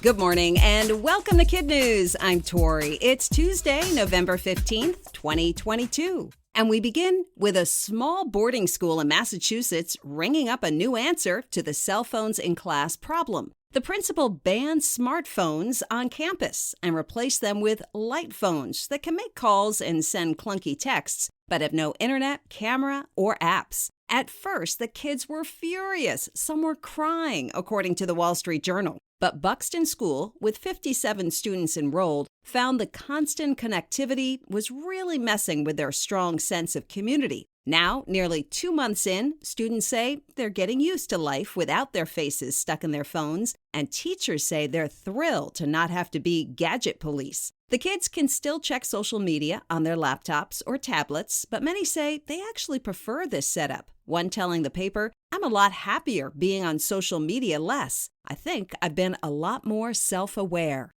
Good morning and welcome to KidNuz. I'm Tori. It's Tuesday, November 15th, 2022. And we begin with a small boarding school in Massachusetts ringing up a new answer to the cell phones in class problem. The principal banned smartphones on campus and replaced them with light phones that can make calls and send clunky texts, but have no internet, camera, or apps. At first, the kids were furious. Some were crying, according to the Wall Street Journal. But Buxton School, with 57 students enrolled, found the constant connectivity was really messing with their strong sense of community. Now, nearly 2 months in, students say they're getting used to life without their faces stuck in their phones, and teachers say they're thrilled to not have to be gadget police. The kids can still check social media on their laptops or tablets, but many say they actually prefer this setup. One telling the paper, "I'm a lot happier being on social media less. I think I've been a lot more self-aware."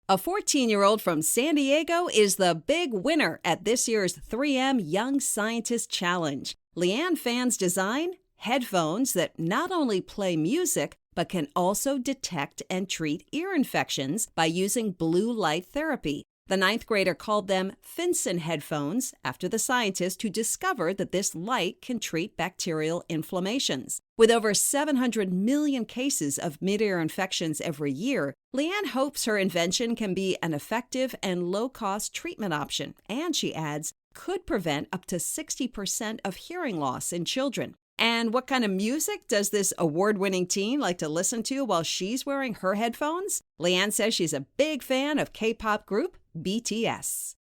A 14-year-old from San Diego is the big winner at this year's 3M Young Scientist Challenge. Leanne Fan's design? Headphones that not only play music, but can also detect and treat ear infections by using blue light therapy. The ninth grader called them Finson headphones after the scientist who discovered that this light can treat bacterial inflammations. With over 700 million cases of mid-ear infections every year, Leanne hopes her invention can be an effective and low-cost treatment option, and she adds, could prevent up to 60% of hearing loss in children. And what kind of music does this award-winning teen like to listen to while she's wearing her headphones? Leanne says she's a big fan of K-pop group BTS.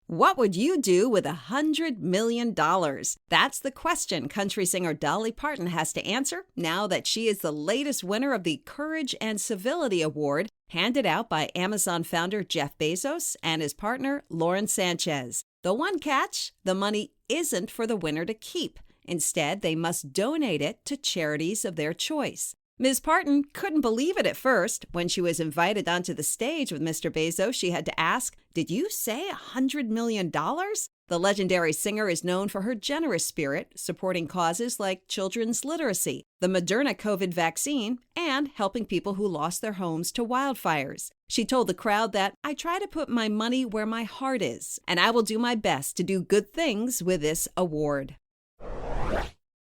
What would you do with $100 million? That's the question country singer Dolly Parton has to answer now that she is the latest winner of the Courage and Civility Award handed out by Amazon founder Jeff Bezos and his partner Lauren Sanchez. The one catch, the money isn't for the winner to keep. Instead, they must donate it to charities of their choice. Ms. Parton couldn't believe it at first. When she was invited onto the stage with Mr. Bezos, she had to ask, "Did you say $100 million?" The legendary singer is known for her generous spirit, supporting causes like children's literacy, the Moderna COVID vaccine, and helping people who lost their homes to wildfires. She told the crowd that, "I try to put my money where my heart is, and I will do my best to do good things with this award."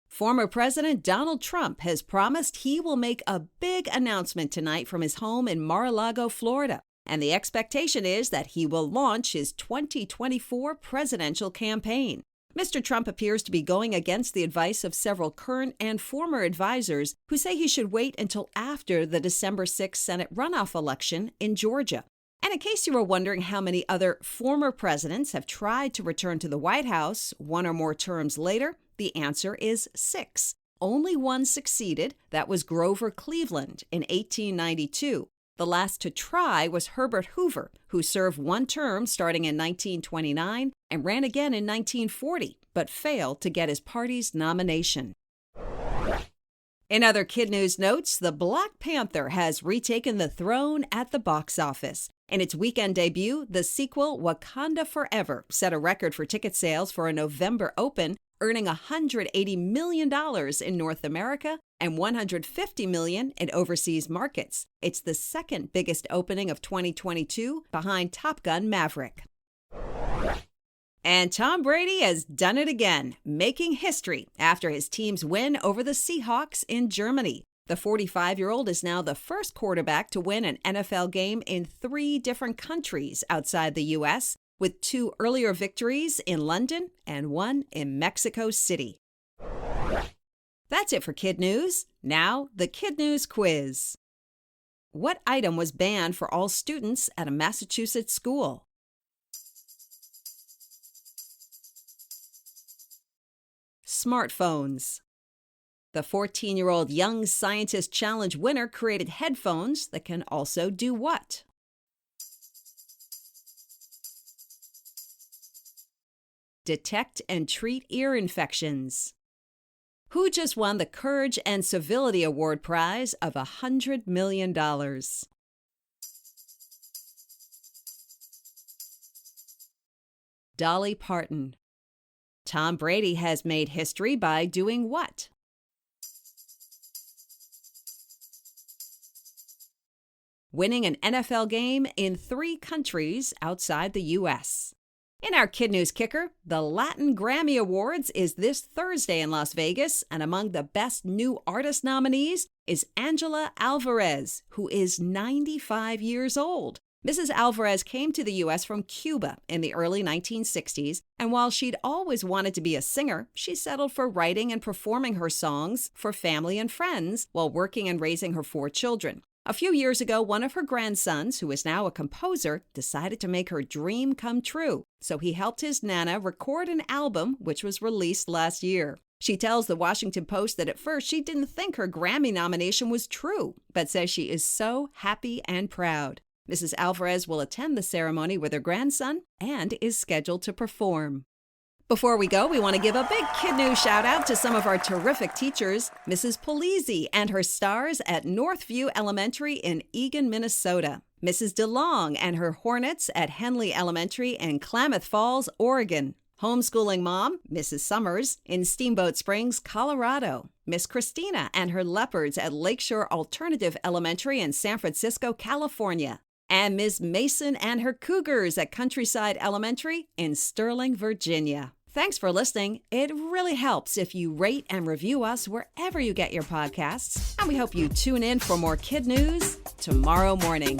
Former President Donald Trump has promised he will make a big announcement tonight from his home in Mar-a-Lago, Florida. And the expectation is that he will launch his 2024 presidential campaign. Mr. Trump appears to be going against the advice of several current and former advisors who say he should wait until after the December 6th Senate runoff election in Georgia. And in case you were wondering how many other former presidents have tried to return to the White House one or more terms later, the answer is 6. Only one succeeded. That was Grover Cleveland in 1892. The last to try was Herbert Hoover, who served one term starting in 1929 and ran again in 1940, but failed to get his party's nomination. In other KidNuz notes, the Black Panther has retaken the throne at the box office. In its weekend debut, the sequel Wakanda Forever set a record for ticket sales for a November open, earning $180 million in North America and $150 million in overseas markets. It's the second biggest opening of 2022 behind Top Gun Maverick. And Tom Brady has done it again, making history after his team's win over the Seahawks in Germany. The 45-year-old is now the first quarterback to win an NFL game in 3 different countries outside the U.S., with 2 earlier victories in London and 1 in Mexico City. That's it for KidNuz. Now, the KidNuz quiz. What item was banned for all students at a Massachusetts school? Smartphones. The 14-year-old Young Scientist Challenge winner created headphones that can also do what? Detect and treat ear infections. Who just won the Courage and Civility Award prize of $100 million? Dolly Parton. Tom Brady has made history by doing what? winning an NFL game in 3 countries outside the U.S. In our Kid News Kicker, the Latin Grammy Awards is this Thursday in Las Vegas, and among the Best New Artist nominees is Angela Alvarez, who is 95 years old. Mrs. Alvarez came to the U.S. from Cuba in the early 1960s, and while she'd always wanted to be a singer, she settled for writing and performing her songs for family and friends while working and raising her 4 children. A few years ago, one of her grandsons, who is now a composer, decided to make her dream come true, so he helped his nana record an album which was released last year. She tells the Washington Post that at first she didn't think her Grammy nomination was true, but says she is so happy and proud. Mrs. Alvarez will attend the ceremony with her grandson and is scheduled to perform. Before we go, we want to give a big Kid News shout out to some of our terrific teachers, Mrs. Polizzi and her stars at Northview Elementary in Eagan, Minnesota, Mrs. DeLong and her Hornets at Henley Elementary in Klamath Falls, Oregon, homeschooling mom, Mrs. Summers, in Steamboat Springs, Colorado, Miss Christina and her Leopards at Lakeshore Alternative Elementary in San Francisco, California, and Ms. Mason and her Cougars at Countryside Elementary in Sterling, Virginia. Thanks for listening. It really helps if you rate and review us wherever you get your podcasts, and we hope you tune in for more Kid News tomorrow morning.